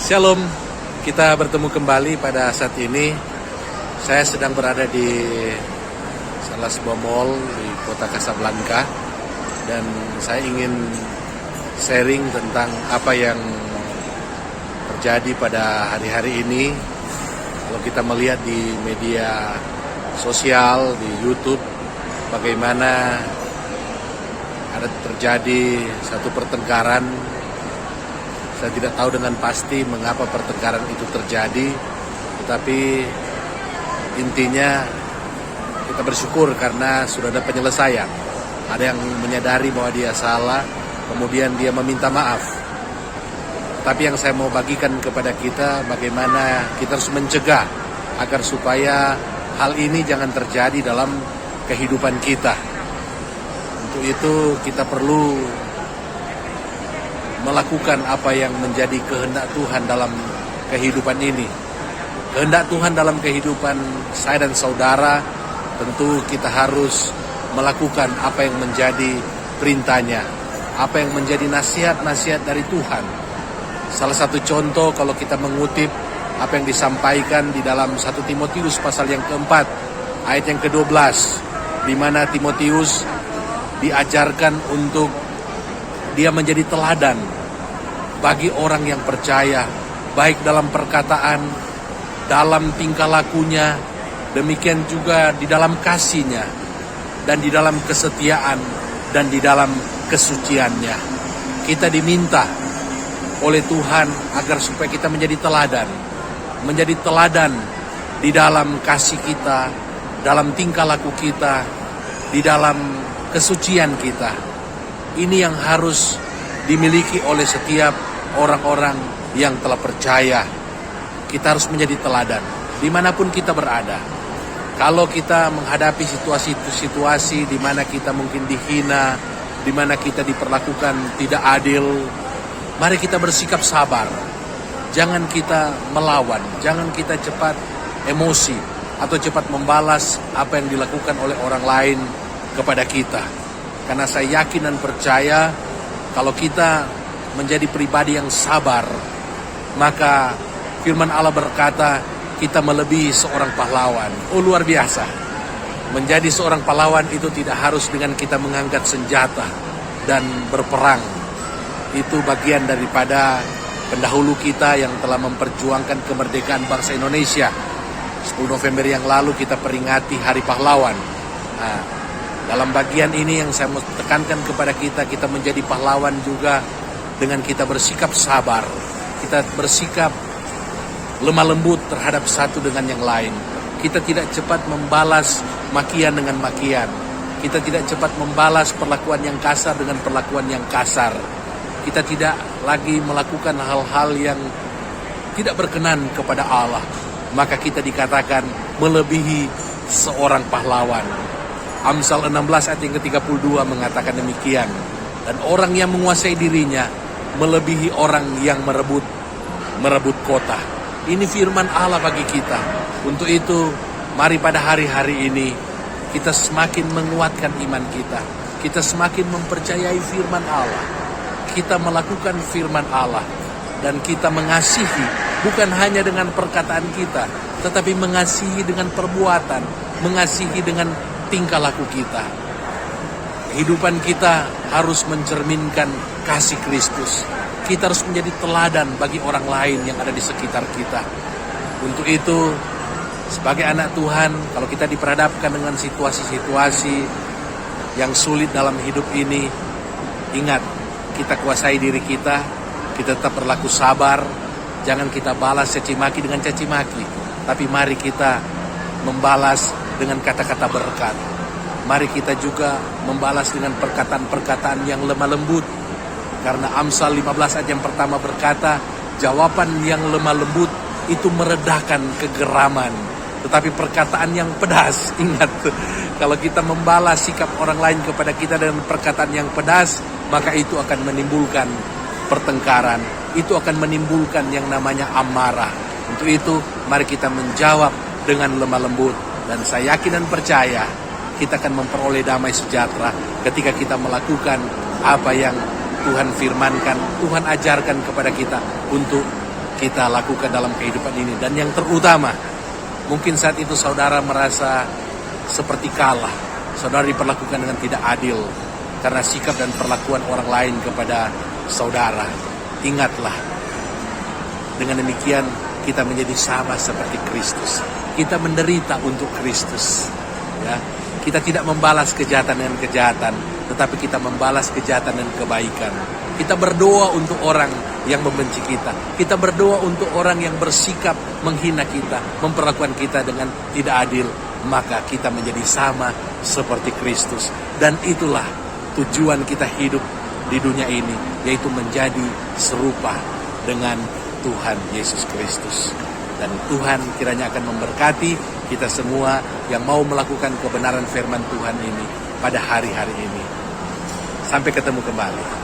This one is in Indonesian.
Shalom, kita bertemu kembali pada saat ini. Saya sedang berada di salah sebuah mall di kota Casablanca dan saya ingin sharing tentang apa yang terjadi pada hari-hari ini. Kalau kita melihat di media sosial, di YouTube, bagaimana ada terjadi satu pertengkaran. Saya tidak tahu dengan pasti mengapa pertengkaran itu terjadi, tetapi intinya kita bersyukur karena sudah ada penyelesaian. Ada yang menyadari bahwa dia salah, kemudian dia meminta maaf. Tapi yang saya mau bagikan kepada kita, bagaimana kita harus mencegah agar supaya hal ini jangan terjadi dalam kehidupan kita. Untuk itu kita perlu melakukan apa yang menjadi kehendak Tuhan dalam kehidupan ini. Kehendak Tuhan dalam kehidupan saya dan saudara, tentu kita harus melakukan apa yang menjadi perintahnya, apa yang menjadi nasihat-nasihat dari Tuhan. Salah satu contoh kalau kita mengutip apa yang disampaikan di dalam 1 Timotius pasal yang keempat, ayat yang ke-12, di mana Timotius diajarkan untuk dia menjadi teladan bagi orang yang percaya, baik dalam perkataan, dalam tingkah lakunya, demikian juga di dalam kasihnya, dan di dalam kesetiaan, dan di dalam kesuciannya. Kita diminta oleh Tuhan agar supaya kita menjadi teladan di dalam kasih kita, dalam tingkah laku kita, di dalam kesucian kita. Ini yang harus dimiliki oleh setiap orang-orang yang telah percaya. Kita harus menjadi teladan dimanapun kita berada. Kalau kita menghadapi situasi-situasi di mana kita mungkin dihina, di mana kita diperlakukan tidak adil, mari kita bersikap sabar. Jangan kita melawan, jangan kita cepat emosi atau cepat membalas apa yang dilakukan oleh orang lain kepada kita. Karena saya yakin dan percaya kalau kita menjadi pribadi yang sabar, maka firman Allah berkata kita melebihi seorang pahlawan. Oh, luar biasa. Menjadi seorang pahlawan itu tidak harus dengan kita mengangkat senjata dan berperang. Itu bagian daripada pendahulu kita yang telah memperjuangkan kemerdekaan bangsa Indonesia. 10 November yang lalu kita peringati Hari Pahlawan. Nah, dalam bagian ini yang saya mau tekankan kepada kita menjadi pahlawan juga dengan kita bersikap sabar. Kita bersikap lemah lembut terhadap satu dengan yang lain. Kita tidak cepat membalas makian dengan makian. Kita tidak cepat membalas perlakuan yang kasar dengan perlakuan yang kasar. Kita tidak lagi melakukan hal-hal yang tidak berkenan kepada Allah. Maka kita dikatakan melebihi seorang pahlawan. Amsal 16 ayat yang ke-32 mengatakan demikian. Dan orang yang menguasai dirinya melebihi orang yang merebut kota. Ini firman Allah bagi kita. Untuk itu, mari pada hari-hari ini kita semakin menguatkan iman kita. Kita semakin mempercayai firman Allah. Kita melakukan firman Allah. Dan kita mengasihi bukan hanya dengan perkataan kita, tetapi mengasihi dengan perbuatan, mengasihi dengan tingkah laku kita. Kehidupan kita harus mencerminkan kasih Kristus. Kita harus menjadi teladan bagi orang lain yang ada di sekitar kita. Untuk itu, sebagai anak Tuhan, kalau kita diperhadapkan dengan situasi-situasi yang sulit dalam hidup ini, ingat, kita kuasai diri kita tetap berlaku sabar, jangan kita balas caci maki dengan caci maki, tapi mari kita membalas dengan kata-kata berkat. Mari kita juga membalas dengan perkataan-perkataan yang lemah lembut. Karena Amsal 15 ayat yang pertama berkata, jawaban yang lemah lembut itu meredakan kegeraman. Tetapi perkataan yang pedas, ingat, kalau kita membalas sikap orang lain kepada kita dengan perkataan yang pedas, maka itu akan menimbulkan pertengkaran. Itu akan menimbulkan yang namanya amarah. Untuk itu, mari kita menjawab dengan lemah lembut. Dan saya yakin dan percaya kita akan memperoleh damai sejahtera ketika kita melakukan apa yang Tuhan firmankan, Tuhan ajarkan kepada kita untuk kita lakukan dalam kehidupan ini. Dan yang terutama, mungkin saat itu saudara merasa seperti kalah, saudara diperlakukan dengan tidak adil karena sikap dan perlakuan orang lain kepada saudara. Ingatlah, dengan demikian kita menjadi sama seperti Kristus. Kita menderita untuk Kristus. Ya, kita tidak membalas kejahatan dengan kejahatan, tetapi kita membalas kejahatan dengan kebaikan. Kita berdoa untuk orang yang membenci kita. Kita berdoa untuk orang yang bersikap menghina kita, memperlakukan kita dengan tidak adil. Maka kita menjadi sama seperti Kristus. Dan itulah tujuan kita hidup di dunia ini, yaitu menjadi serupa dengan Tuhan Yesus Kristus. Dan Tuhan kiranya akan memberkati kita semua yang mau melakukan kebenaran firman Tuhan ini pada hari-hari ini. Sampai ketemu kembali.